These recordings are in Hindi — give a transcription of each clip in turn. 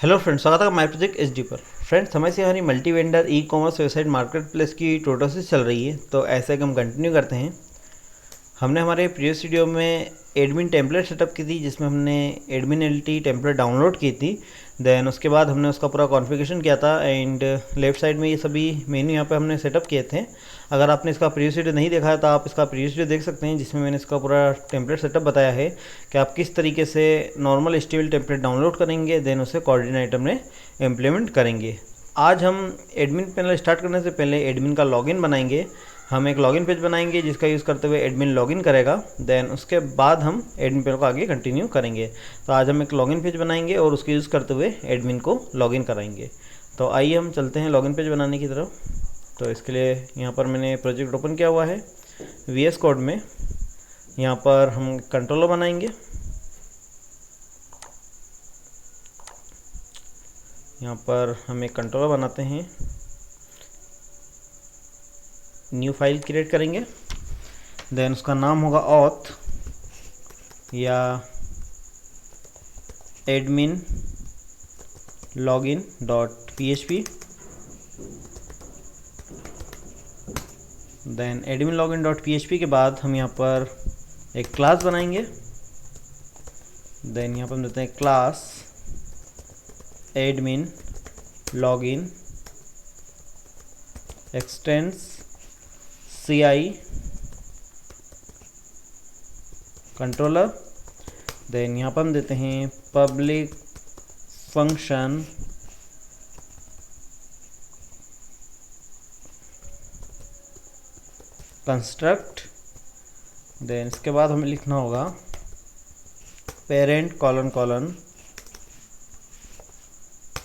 हेलो फ्रेंड्स, स्वागत है माय प्रोजेक्ट एचडी पर। फ्रेंड्स, समय से हमारी multi vendor e commerce website market place की प्रोसेस चल रही है, तो ऐसे हम कंटिन्यू करते हैं। हमने हमारे प्रीवियस वीडियो में एडमिन टेम्पलेट सेटअप की थी, जिसमें हमने एडमिन एलटी टेम्पलेट डाउनलोड की थी। देन उसके बाद हमने उसका पूरा कॉन्फ़िगरेशन किया था एंड लेफ्ट साइड में ये सभी मेन्यू यहाँ पे हमने सेटअप किए थे। अगर आपने इसका प्रीवियस वीडियो नहीं देखा है तो आप इसका प्रीवियस वीडियो देख सकते हैं, जिसमें मैंने इसका पूरा टेम्पलेट सेटअप बताया है कि आप किस तरीके से नॉर्मल HTML टेम्पलेट डाउनलोड करेंगे, देन उसे कोऑर्डिनेटर में इम्प्लीमेंट करेंगे। आज हम एडमिन पैनल स्टार्ट करने से पहले एडमिन का लॉगिन बनाएंगे। हम एक लॉगिन पेज बनाएंगे जिसका यूज़ करते हुए एडमिन लॉगिन करेगा। देन उसके बाद हम एडमिन पैनल को आगे कंटिन्यू करेंगे। तो आज हम एक लॉगिन पेज बनाएंगे और उसके यूज़ करते हुए एडमिन को लॉगिन कराएंगे। तो आइए हम चलते हैं लॉगिन पेज बनाने की तरफ। तो इसके लिए यहाँ पर मैंने प्रोजेक्ट ओपन किया हुआ है VS कोड में। यहाँ पर हम कंट्रोलर बनाएंगे। यहाँ पर हम एक कंट्रोलर बनाते हैं, न्यू फाइल क्रिएट करेंगे। देन उसका नाम होगा ऑथ या admin login dot PHP। Then admin login dot PHP के बाद हम यहाँ पर एक क्लास बनाएंगे। देन यहाँ पर हम देते हैं class admin login extends CI controller. Then यहाँ पर हम देते हैं पब्लिक फंक्शन कंस्ट्रक्ट। देन इसके बाद हमें लिखना होगा parent colon colon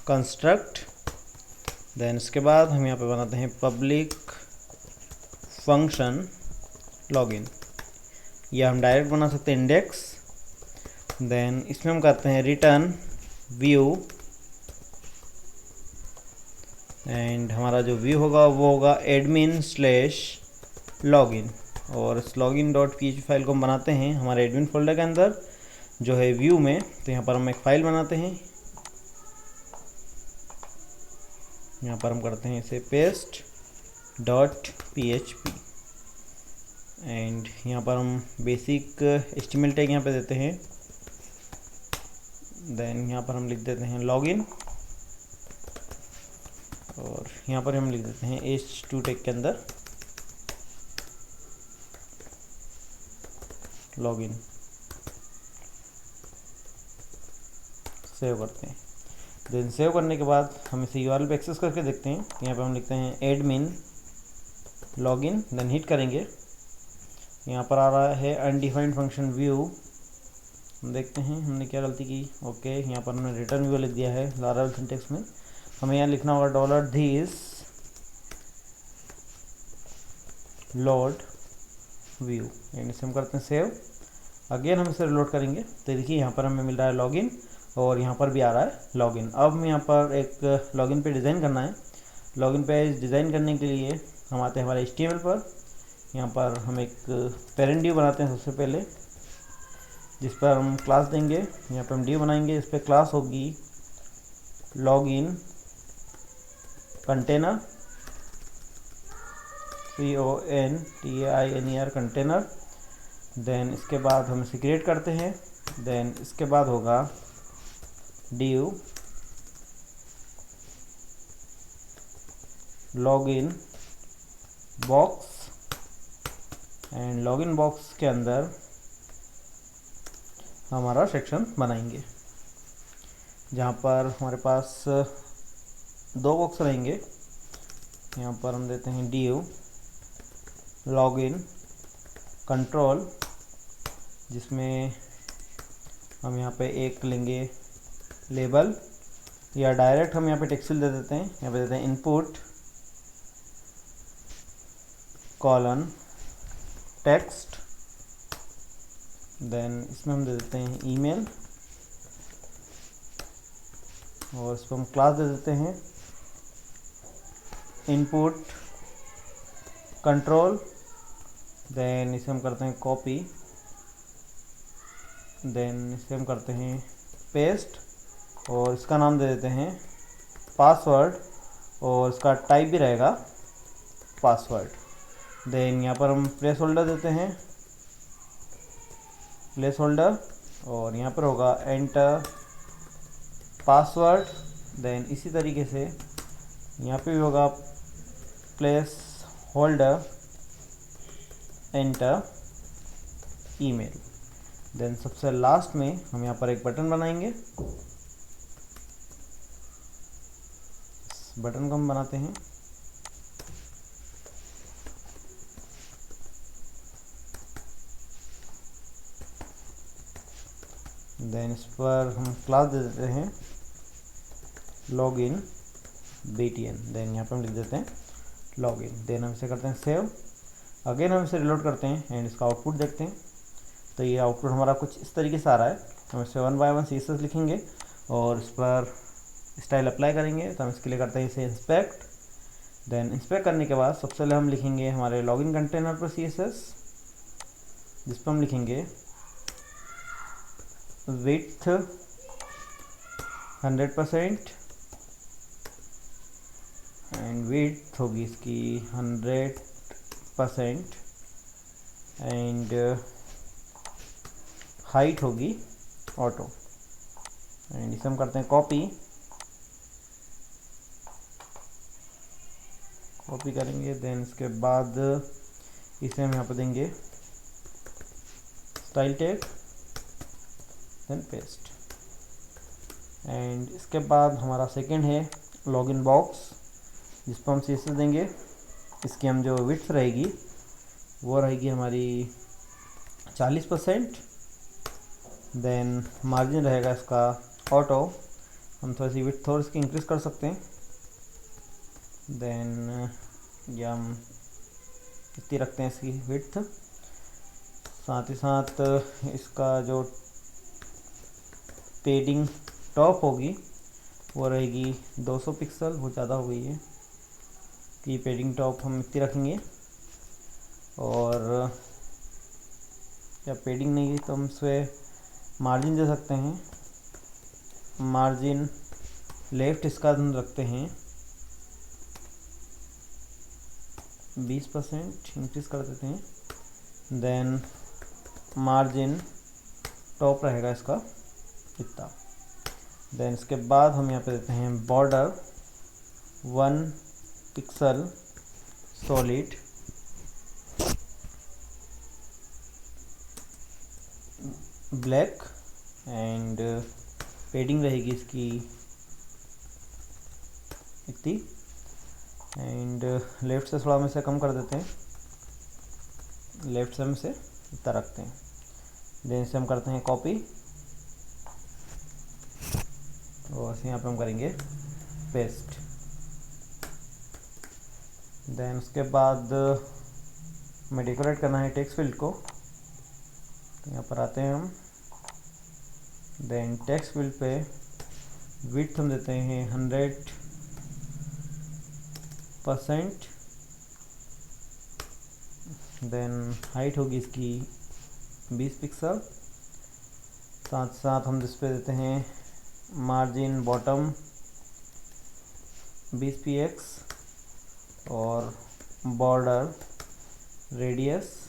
construct. Then इसके बाद हम यहाँ पे बनाते हैं पब्लिक फंक्शन लॉगिन, या हम डायरेक्ट बना सकते हैं इंडेक्स। देन इसमें हम करते हैं रिटर्न व्यू एंड हमारा जो व्यू होगा वो होगा एडमिन स्लैश लॉगिन। और इस लॉगिन डॉट PHP फाइल को हम बनाते हैं हमारे एडमिन फोल्डर के अंदर जो है व्यू में। तो यहाँ पर हम एक फ़ाइल बनाते हैं, यहाँ पर हम करते हैं इसे पेस्ट डॉट PHP एंड यहाँ पर हम बेसिक HTML टैग यहाँ पे देते हैं। देन यहाँ पर हम लिख देते हैं लॉगिन और यहाँ पर हम लिख देते हैं H2 टैग के अंदर लॉगिन। सेव करते हैं। देन सेव करने के बाद हम इसे URL पे एक्सेस करके देखते हैं। यहाँ पे हम लिखते हैं एडमिन लॉगिन, देन हिट करेंगे। यहाँ पर आ रहा है अनडिफाइंड फंक्शन व्यू। हम देखते हैं हमने क्या गलती की। ओके, यहाँ पर हमने रिटर्न व्यू लिख दिया है लारावेल सिंटेक्स में। हमें यहाँ लिखना होगा $this लोड व्यू एंड इसे हम करते हैं सेव। अगेन हम इसे रिलोड करेंगे तो देखिए यहाँ पर हमें मिल रहा है लॉगिन और यहाँ पर भी आ रहा है लॉगिन। अब हमें यहाँ पर एक लॉगिन पेज डिज़ाइन करना है। लॉगिन पेज डिज़ाइन करने के लिए हम आते हैं हमारे HTML पर। यहाँ पर हम एक पेरेंट ड्यू बनाते हैं सबसे पहले, जिस पर हम क्लास देंगे। यहाँ पर हम ड्यू बनाएंगे, इस पर क्लास होगी login container CONTAINER container. Then इसके बाद हम इसे क्रिएट करते हैं। देन इसके बाद होगा due login box and login box के अंदर हमारा सेक्शन बनाएंगे, जहाँ पर हमारे पास दो बॉक्स रहेंगे। यहाँ पर हम देते हैं ड्यू लॉगिन कंट्रोल, जिसमें हम यहाँ पे एक लेंगे लेबल, या डायरेक्ट हम यहाँ पे टेक्स्ट दे देते हैं। यहाँ पे देते हैं इनपुट कॉलन टेक्स्ट। देन इसमें हम दे देते हैं ईमेल और इसको हम क्लास दे देते हैं इनपुट कंट्रोल। देन इसे हम करते हैं कॉपी, देन इसे हम करते हैं पेस्ट और इसका नाम दे देते हैं पासवर्ड, और इसका टाइप भी रहेगा पासवर्ड। देन यहाँ पर हम प्लेस होल्डर देते हैं, प्लेस होल्डर, और यहाँ पर होगा एंटर पासवर्ड। देन इसी तरीके से यहाँ पे भी होगा placeholder enter email. Then सबसे लास्ट में हम यहाँ पर एक बटन बनाएंगे। इस बटन को हम बनाते हैं, देन इस पर हम क्लास दे देते हैं लॉगिन BTN। देन यहाँ पर हम लिख देते हैं लॉगिन। देन हम इसे करते हैं सेव। अगेन हम इसे रिलोड करते हैं एंड इसका आउटपुट देखते हैं। तो ये आउटपुट हमारा कुछ इस तरीके से आ रहा है। हम इसे 1 बाय 1 CSS लिखेंगे और इस पर स्टाइल अप्लाई करेंगे। तो हम इसके लिए करते हैं इसे इंस्पेक्ट। देन इंस्पेक्ट करने के बाद सबसे पहले हम लिखेंगे हमारे लॉगिन कंटेनर पर CSS, जिस पर हम लिखेंगे विड्थ 100% एंड विड्थ होगी इसकी 100% एंड हाइट होगी ऑटो। एंड इसे हम करते हैं कॉपी करेंगे। देन इसके बाद इसे हम यहाँ पर देंगे style tag, then paste. And इसके बाद हमारा सेकंड है लॉगिन बॉक्स, जिस पर हम CSS देंगे। इसकी हम जो विड्थ रहेगी वो रहेगी हमारी 40%। देन मार्जिन रहेगा इसका ऑटो, हम थोड़ी सी विड्थ और इसकी इंक्रीज़ कर सकते हैं। देन या हम इतनी रखते हैं इसकी विड्थ। साथ ही साथ इसका जो पेडिंग टॉप होगी वो रहेगी 200 पिक्सल, वो ज़्यादा हो गई है। कि पेडिंग टॉप हम इतनी रखेंगे, और या पेडिंग नहीं है तो हम इसे मार्जिन दे सकते हैं। मार्जिन लेफ्ट इसका हम रखते हैं 20%, इंक्रीज़ कर देते हैं। देन मार्जिन टॉप रहेगा इसका इतना। देन इसके बाद हम यहाँ पे देते हैं border 1 pixel solid, black, and पेडिंग रहेगी इसकी इतनी। एंड लेफ्ट से थोड़ा हम इसे कम कर देते हैं, लेफ्ट से हम इसे इतना रखते हैं। देन इसे हम करते हैं कॉपी और इसे यहाँ पे हम करेंगे पेस्ट। देन उसके बाद हमें डेकोरेट करना है टेक्स्ट फील्ड को, तो यहाँ पर आते हैं हम। देन टेक्स्ट फील्ड पे विड्थ हम देते हैं 100%। देन हाइट होगी इसकी 20 पिक्सल। साथ साथ हम इस पे देते हैं मार्जिन बॉटम 20 px और बॉर्डर रेडियस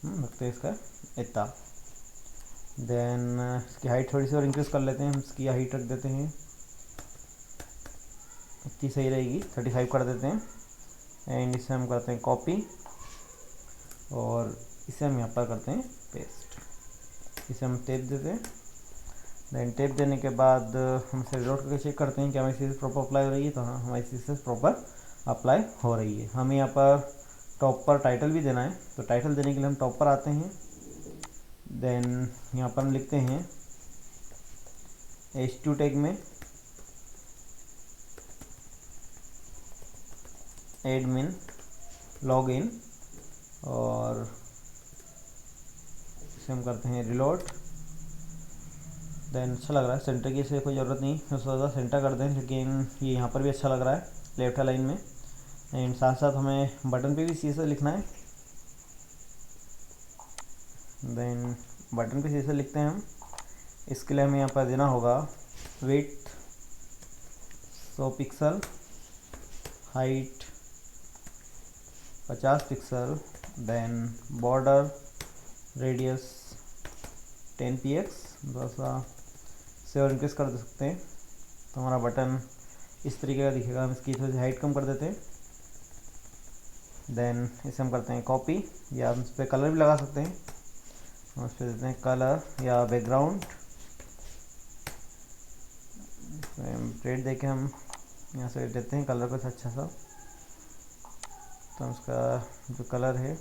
रखते हैं इसका इतना। देन इसकी हाइट थोड़ी सी और इंक्रीज़ कर लेते हैं, हम इसकी हाइट रख देते हैं इतनी सही रहेगी, 35 कर देते हैं। एंड इसे हम करते हैं कॉपी और इसे हम यहाँ पर करते हैं पेस्ट। इसे हम टेप देते हैं। देन टेप देने के बाद हम इसे रिलोड करके चेक करते हैं कि हमारी CSS प्रॉपर अप्लाई हो रही है। तो हाँ, हमारी CSS प्रॉपर अप्लाई हो रही है। हमें यहाँ पर टॉप पर टाइटल भी देना है, तो टाइटल देने के लिए हम टॉप पर आते हैं। देन यहाँ पर हम लिखते हैं H2 टैग में एडमिन लॉगिन और इसे हम करते हैं रिलोड। देन अच्छा लग रहा है, सेंटर की इसे कोई ज़रूरत नहीं, मैं सोचा सेंटर कर दें, लेकिन ये यहाँ पर भी अच्छा लग रहा है लेफ्ट लाइन में। एंड साथ साथ हमें बटन पे भी CSS लिखना है। देन बटन पे CSS लिखते हैं हम इसके लिए हमें यहाँ पर देना होगा width 100 pixel, height 50 pixel, then border radius 10 px, थोड़ा सा से और इंक्रीज कर दे सकते हैं तो हमारा बटन इस तरीके का दिखेगा। हम इसकी थोड़ी सी हाइट कम कर देते हैं, देन इसे हम करते हैं कॉपी, या हम इस पर कलर भी लगा सकते हैं। हम इस पर देते हैं कलर या बैकग्राउंड, रेड दे के हम यहाँ से देते हैं कलर कुछ अच्छा सा। तो उसका जो कलर है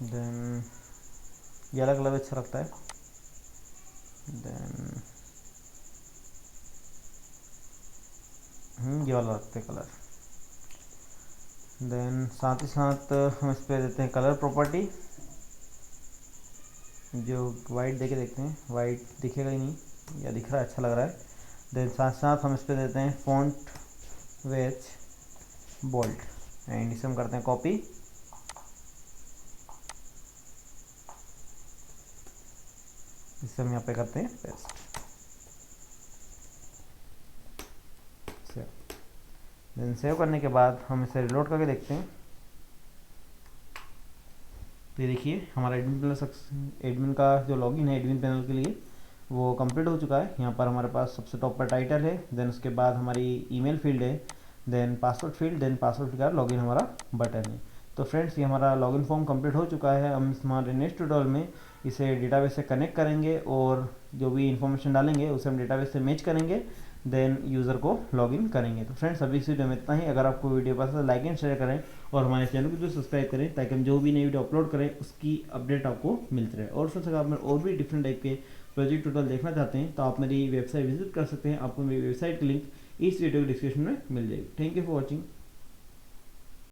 देन ये अलग कलर अच्छा लगता है, देन ये वाला रखते हैं कलर। देन साथ ही साथ हम इस पर देते हैं कलर प्रॉपर्टी, जो वाइट देके देखते हैं, वाइट दिखेगा ही नहीं या दिख रहा है, अच्छा लग रहा है। देन साथ साथ हम इस पर देते हैं फॉन्ट वेज बोल्ड, एंड इसे हम करते हैं कॉपी, इसे हम यहाँ पे करते हैं पेस्ट। देन सेव करने के बाद हम इसे रिलोड करके देखते हैं। तो ये देखिए हमारा एडमिन का जो लॉगिन है एडमिन पैनल के लिए वो कंप्लीट हो चुका है। यहाँ पर हमारे पास सबसे टॉप पर टाइटल है, देन उसके बाद हमारी ईमेल फील्ड है, then password field, then password का लॉगिन हमारा बटन है। तो फ्रेंड्स ये हमारा लॉगिन फॉर्म कंप्लीट हो चुका है। हम हमारे नेक्स्ट ट्यूटोरियल में इसे डेटाबेस से कनेक्ट करेंगे और जो भी इन्फॉर्मेशन डालेंगे उसे हम डेटाबेस से मैच करेंगे, देन यूज़र को लॉगिन करेंगे। तो फ्रेंड्स अभी इस वीडियो में इतना ही। अगर आपको वीडियो पसंद है लाइक एंड शेयर करें और हमारे चैनल को जो सब्सक्राइब करें ताकि हम जो भी नई वीडियो अपलोड करें उसकी अपडेट आपको मिलती रहे। और फ्रेंड्स अगर आप और भी डिफरेंट टाइप के प्रोजेक्ट ट्यूटोरियल देखना चाहते हैं तो आप मेरी वेबसाइट विजिट कर सकते हैं। आपको मेरी वेबसाइट की लिंक इस वीडियो के डिस्क्रिप्शन में मिल जाएगी। Thank you for watching.